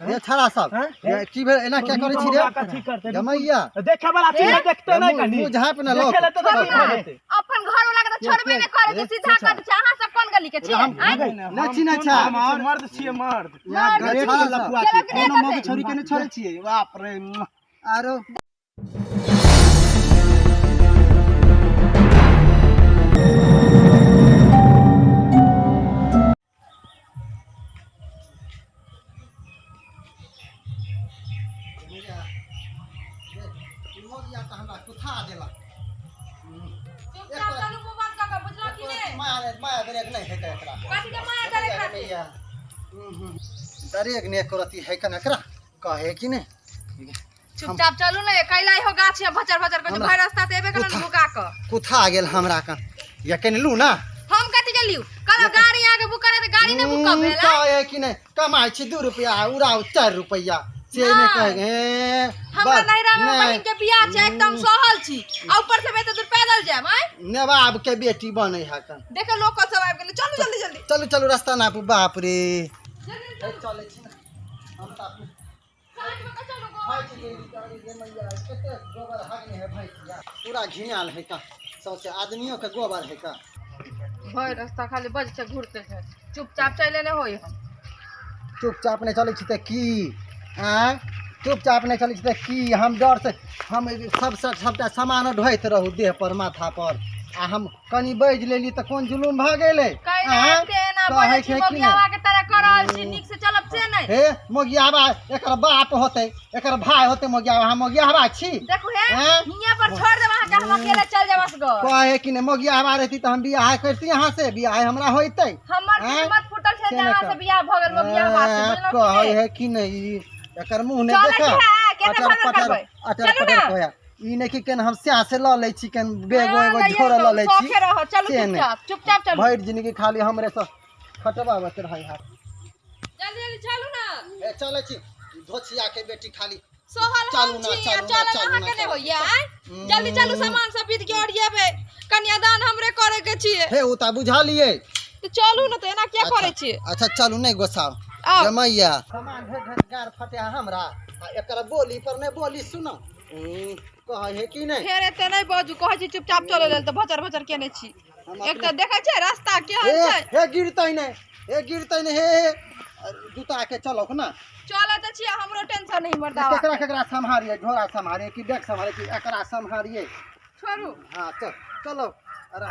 ये छाड़ा सब ये की भेल एना क्या करे छी रे जमैया देखे वाला चीज देखते नहीं कनी मुंह जहां पे ना लोग अपन घर वाला के तो छोड़बे नहीं करे के सीधा कर दे अहां सब कोन गली के छी ना चिन्ह छा मर्द छिए मर्द यहाँ गरे छाड़ा लफुआ छी कोनो मौके छोरी के ने छोड़े छी बाप रे आरो कुथा देला चुपचाप चलू मुंह बंद कर बुझलो कि ने माया दरेक नहीं है एकरा काटी के माया करे खाती दरेक ने करती है कन एकरा कहे कि ने चुपचाप चलू ने कैला हो गाछ भचर भचर के भाई रास्ता ते एबे कन भुका क कुथा गेल हमरा का या केनलू ना हम कथि गेलियो कल गाड़ी आगे बुक करे त गाड़ी ने बुक भेला कहे कि ने कमाई छी 2 रुपया उड़ाऊ 4 रुपया से ने कहे हमरा नैरा में बहिन के बियाह छै एकदम सहल छी आ ऊपर से मैं तो दूर पैदल जाम आय नवाब के बेटी बने है कन देखो लोग सब आबि गेल चलू जल्दी जल्दी चलू चलू रास्ता ना बाप रे चले छी ना हम त साइड में का चलो भाई के मैया कते गोबर हगने है भाई पूरा घिनाल है का सबसे आदमियों के गोबर है का भाई रास्ता खाली बज से घूरते है चुपचाप चले ने होई हम चुपचाप ने चले छी त की हां चुपचाप ने चले छी त की हम डर से हम सबटा सामान ढोइत रहू देह पर माथा पर आ हम कनी बैज लेली त कोन जुलूम भ गेले कहते ना बजे छी मोगियावा के तरह करल छी निक से चलब से नहीं हे मोगियावा एकर बाप होते एकर भाई होते मोगियावा हम मोगियावा छी देखो हे हिया पर छोड़ दे वहां के हम अकेले चल जाबस गो कहे कि ने मोगियावा रहती त हम बियाह करती यहां से बियाह हमरा होइते हमर किस्मत फुटल छै जहां से बियाह भ गेल मोगियावा से कहे है कि नहीं एकर मुंह ने देखा केते भगल करबै चलू ना ई ने कि केन हम स्या से ल ले छी केन बेगो एगो झोरा ल ले छी सोखे रहो चलू चुपचाप चलू भइर जिंदगी खाली हमरे से खटवा बत रही हाथ जल्दी जल्दी चलू ना ए चले छी धोछिया के बेटी खाली सोहल चलू ना चलू ना कने होइया जल्दी चलू सामान सब बीत के ओरियाबे कन्यादान हमरे करे के छिए हे उ त बुझा लिए तो चलू ना तो एना क्या करे छिए अच्छा चलू नहीं गोसाव जमैया सामान ढेर ढेर गार फटे हमरा एकर बोली पर ने बोली सुनो कहे है कि नहीं फेर एते नहीं बाजू कहे छी चुपचाप चले लेल त भचर भचर केने छी एक त देखै छै रास्ता केहन छै हे गिरतै नहीं हे जूता के चलो ना चले त छी हमरो टेंशन नहीं मरदा केकरा केकरा संभारिए झोरा संभारिए कि बैग संभारिए कि एकरा संभारिए छोड़ू हां चलो अरे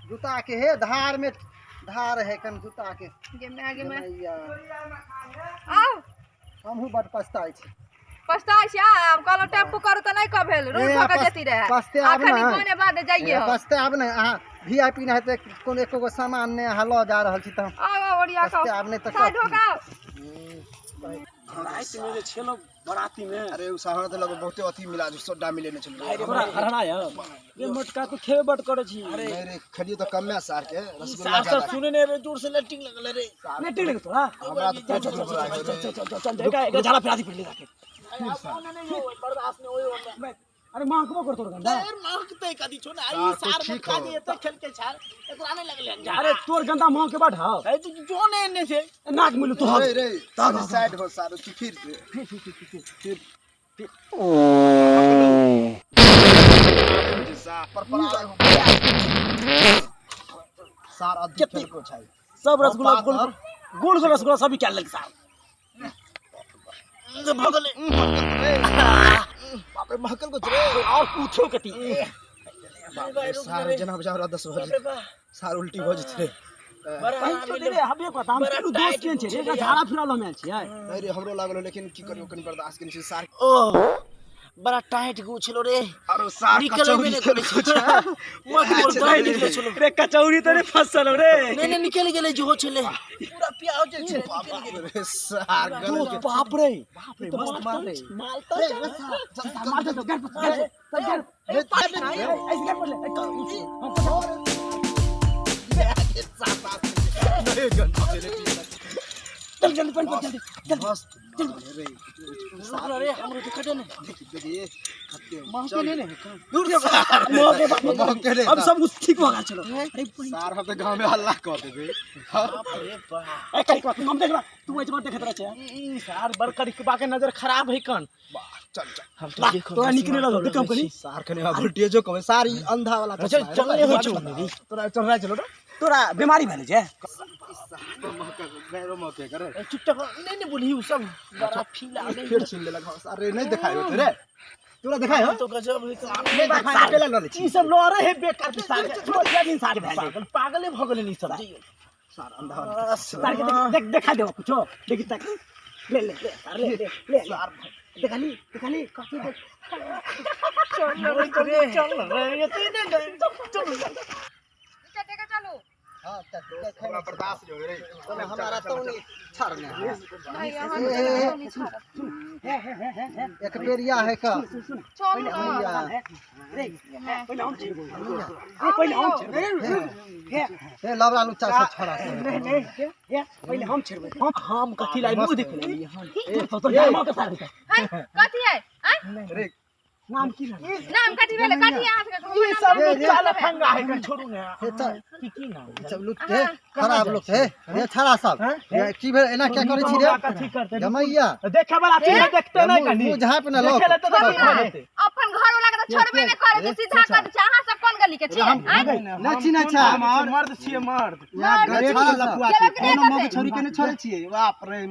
जूता के हे धार में धार है कन जूता के आगे में आओ हमहु बड पछताई छी पछताई छी हम कहलो टेम्पू करू त नहीं क भेल रोड ठोका जेती रहे पछते आब ना कोने बाद जाइए पछते आब ना अहाँ वीआईपी ना हेते कोन एको सामान ने अहाँ ल जा रहल छी त आओ ओडिया का पछते आब नहीं त साइड हो का रात में जे छेलो बराती में अरे उ सहारा त लगो बहुते अथी मिला जो सोडा मिले ने चल हमरा हरना है ये मोटका तो खेबे बट करे छी अरे रे खलियो त कम में सार के रसगुल्ला सार ज्यादा सुने ने रे जोर से लेटिंग लगल रे लेटिंग लग तो हां हमरा त पेट चल चल देखा एक झाला फिराती पड़ले जाके बर्दाश्त ने ओए अरे मां को कर तोड़ गंदा यार मां के कदी छो ना आई सार मत काजी एते खेल के छार एकरा नहीं लगले अरे तोर गंदा मां के बैठा ए जो ने ने से नाक मिलू तो रे रे साइड हो सार तू फिर पर सार अधिक खेल को छाई सब रसगुल्ला गुड़ रसगुल्ला सभी क्या लग साहब भगले बाप रे महकल को रे और पूछो कती सार जना बजा 10 बजे सार उल्टी हो जते रे हबे पता हम तू दोस्त केन छे रे झाड़ा फिरालो में छी नहीं रे हमरो लागलो लेकिन की करियो कनी बर्दाश्त कनी छी सार ओ बड़ा टाइट गो छलो रे अरे सार कचौड़ी निकले छ मत बोल टाइट निकले छलो रे कचौड़ी तो रे फसल रे नहीं निकल गेले जो छले पूरा पियाओ जे छे रे सार गलो के बाप रे मस्त मार रे माल तो मार दे तो घर पर ऐसे घर पर ले चल जल्दी पानी जल्दी जल्दी मस्त अरे हमरो दिखा दे ना ये मौके ले दूर से मौके ले अब सब कुछ ठीक होगा चलो अरे सार हम तो गांव में हल्ला कर देबे अरे वाह ए करी हम देख रहा तू एज मत देखत रहे सार बड़का रिकबा के नजर खराब है कन चल चल हम तो देखो तोरा निकले लगा देख हम करी सार कने वोल्टेज जो कमे सारी अंधा वाला चल चल रे हो छु तोरा चल रहा चलो तोरा बीमारी भेले जे गैरो मौके करे चुपचाप नहीं बोली उ सब बड़ा फील आ गई फिर सुन ले लगा अरे नहीं दिखाई होते रे तोरा दिखाई हो तो गजब है नहीं दिखाई अकेला ल ले ई सब लो रहे बेकार के साग छोड़ दिन साग भेल पागल है भगले नहीं छोड़ा सार अंधा वाला सार के देख देखा दे कुछ देखि तक ले ले ले सार ले सार देखली कथि देख चल रे ये तीन चल देखा चलो हां थोड़ा बर्दाश्त जो रे चलो हमारा तो नहीं छाड़ने नहीं यहाँ नहीं छोड़ा एक बेरिया है का चल भैया रे पहले हम छेड़ ए पहले हम छेड़ ए लबरा लुच्चा से छोड़ा ये पहले हम छेड़ हम कथि लाई मुंह देख ले तो नाम के साथ कथी है रे नाम की नाम कथी भेले कथी यहाँ से ये सब चाल फंगा है कर छोड़ू ने की नाम सब लुट है खराब लोग है ये छाड़ा सब ये की भेल एना क्या करे छी रे कथि करते जमैया देखे वाला चीज देखते नहीं कनी मुंह झाप ना लोग देखे तो देखे अपन घर वाला के तो छोड़बे नहीं करे तो सीधा कर दे अहाँ सब कोन गली के छियै ना चिन्ह छा मर्द छिए मर्द यहाँ घरे छाड़ा लफुआ छी कोनो मौके छोरी के नहीं छोड़े छिए बाप रे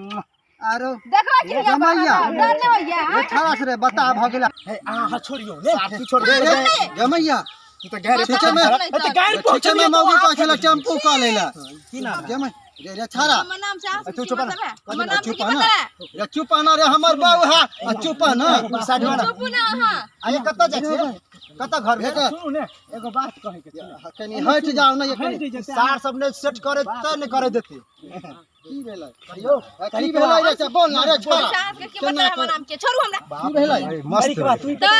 आरो देखो छी जमैया डरने होइया ये छाड़ा से रे बता भ गेला आ छोड़ियो ने तू छोड़ दे जमैया तू तो गैर छीचे में तो गायर छीचे में मौगी को चला टेम्पू का लेला की नाम जमै रे छाड़ा हमर नाम से आस तू चुप ना हमर नाम से चुप की ना पता है रे चुप ना रे हमर बाऊ है चुप ना साइड में चुप ना अहाँ आए कत्ता जाइ छी कत्ता घर भेट सुनू ने एगो बात कहे के छै कनी हट जाओ ना ये कनी सार सब ने सेट करे त नहीं करे देते की भेलै कहियो की भेलै रे बोल ना रे छोड़ा सास के की पता है हमर नाम के छोड़ू हमरा की भेलै मस्त तो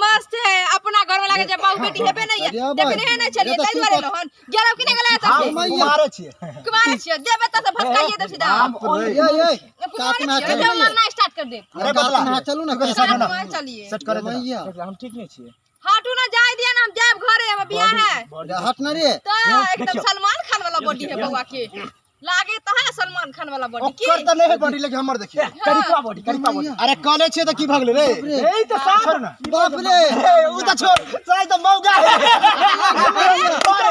मस्त है अपना घर वाला के जब बहू बेटी हेबे नहीं है देखने है नहीं चलिए तै दुआरे लोहन गेलौ कि नहीं गेलै त मारे छिए कुमार छियै देबे त से भटकाइए दे सीधा ये काट में कुमार जब मरना स्टार्ट कर दे अरे काट में चलू ना साथ में चलिए सेट करे मैया हम ठीक नहीं छिए हटू ना जाय दिया ना हम जाब घरे हम बियाह है हट ना रे तो एकदम सलमान खान वाला बॉडी है बउआ के लागे तो है सलमान खान वाला बॉडी की ओकर त नहीं बॉडी लेके हमर देखिए करिका बॉडी अरे कॉलेज छे त की भगले रे यही तो साथ ना बाप रे उ त छोड़ साई त मौगा है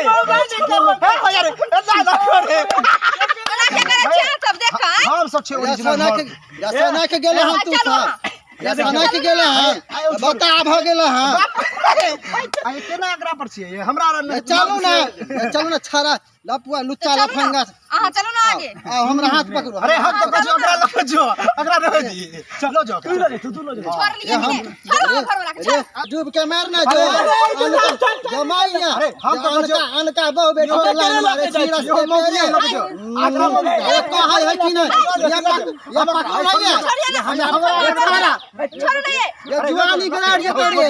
मौगा नहीं यार जा ना रे बड़ा के करे छियै सब देखा हम सब छे ओरिजिनल सोना के गेले हम तू सब सोना के गेले हैं बता भ गेले हैं आई केना अगरा पर छिए हमरा चलू ना छाड़ा लपुआ लुच्चा लफंगा हां चलो ना आगे आ हमरा हाथ पकड़ो अरे हाथ तो कजो अगरा लग जो अगरा रह दी चलो जाओ तू लो जा छोड़ लिए छोड़ो घर वाला के छोड़ डूब के मारना जो जमाइया हम तो अनका बहु बेटो लाइन मारे छी रास्ते में ये कहा है कि नहीं ये पकड़ लिया हमरा छाड़ा छोड़ नहीं ये जुआनी गराड़ ये तेरे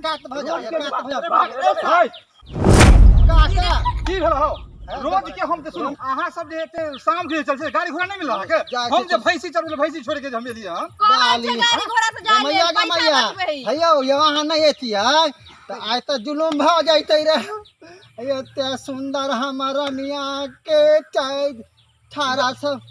काट भजा की भेल हो रोज के हम ते सुन अहाँ सब जे एते शाम के चल से गाड़ी घोड़ा नहीं मिल रहा के हम जे भैंसी चल भैंसी छोड़ के हम एलिए हम गाड़ी घोड़ा से जा मैया का मैया भैया यहाँ नहीं एती है तो आज तो जुलूम भ जाते रे एते सुंदर हमारा मियाँ के चाय छाड़ा सब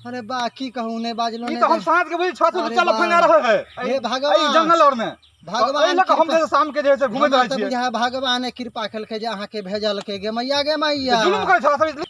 अरे बाकी कहूँ ने बाजलो ई ने तो हम साथ के बुझी छत से चल फंगा रहे है हे भगवान जंगल और में भगवान लक हम जे शाम के जे से घूमत रह छिए बुझा भगवान ने कृपा कलके जे अहाँ के भेजल के गे मैया जुलूम करे छ सब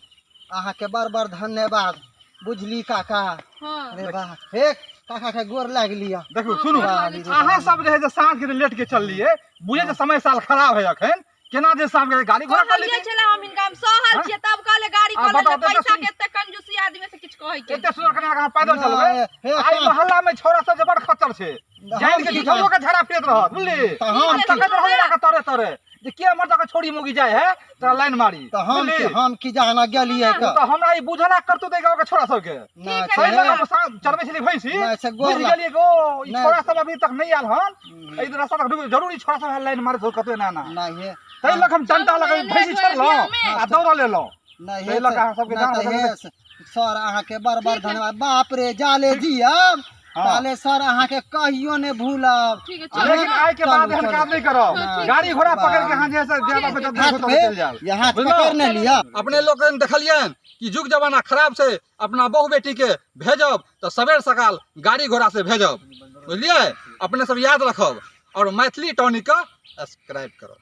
अहाँ के बड़ धन्यवाद बुझली काका हां अरे वाह हे काका के गोर लाग लिया देखो सुनु अहाँ सब जे है जे साँझ के लेट के चल लिए बुझे जे समय साल खराब है अखन केना जे शाम के गाड़ी घोड़ा कर ये ली चला हम इनका हम सहल छियै तब कहले गाड़ी कहले पैसा केते कंजूसी आदमी से किछ कहै के एते सुंदर कने अहाँ पैदल चलबे आई मोहल्ला में छोरा सब जबर खच्चर छे जान के झोलो के झड़ा पेट रहत बुझली हम तकत रहिला के तरे तरे जे के मर्द का छोड़ी मुगी जाए है तो लाइन मारी तो बुझली? हम की जहां गेलिए का तो हमरा ई बुझला करतो देगा के छोरा सब के ना ठीक है, सही छै लगा चरबे छली भैंसी नहीं, से बुझ गोर गेलिए गो ई नहीं। छोरा सब अभी तक नहीं आल हन ई रास्ता तक जरूरी छोरा सब लाइन मारे तो कतो ना ना नहीं तई लग हम डंडा लगा भैंसी छोड़ लो आ दौड़ा ले लो नहीं तई लग अहाँ सबके जान सर अहाँ के बड़ बड़ धन्यवाद बाप रे जाले दियब ताले सर अहाँ के कहियो ने भूलब ठीक है, चलो। लेकिन आए के बाद एहन काम नहीं करो हाँ, गाड़ी घोड़ा पकड़ के हां जैसे ज्यादा पे हाथ तो पे चल जाओ यहाँ पकड़ ने लिया अपने लोग देखलियन कि युग जमाना खराब से अपना बहू बेटी के भेजब तो सवेर सकाल गाड़ी घोड़ा से भेजब बुझलिए अपने सब याद रखब और मैथिली टॉनिक का सब्सक्राइब करो।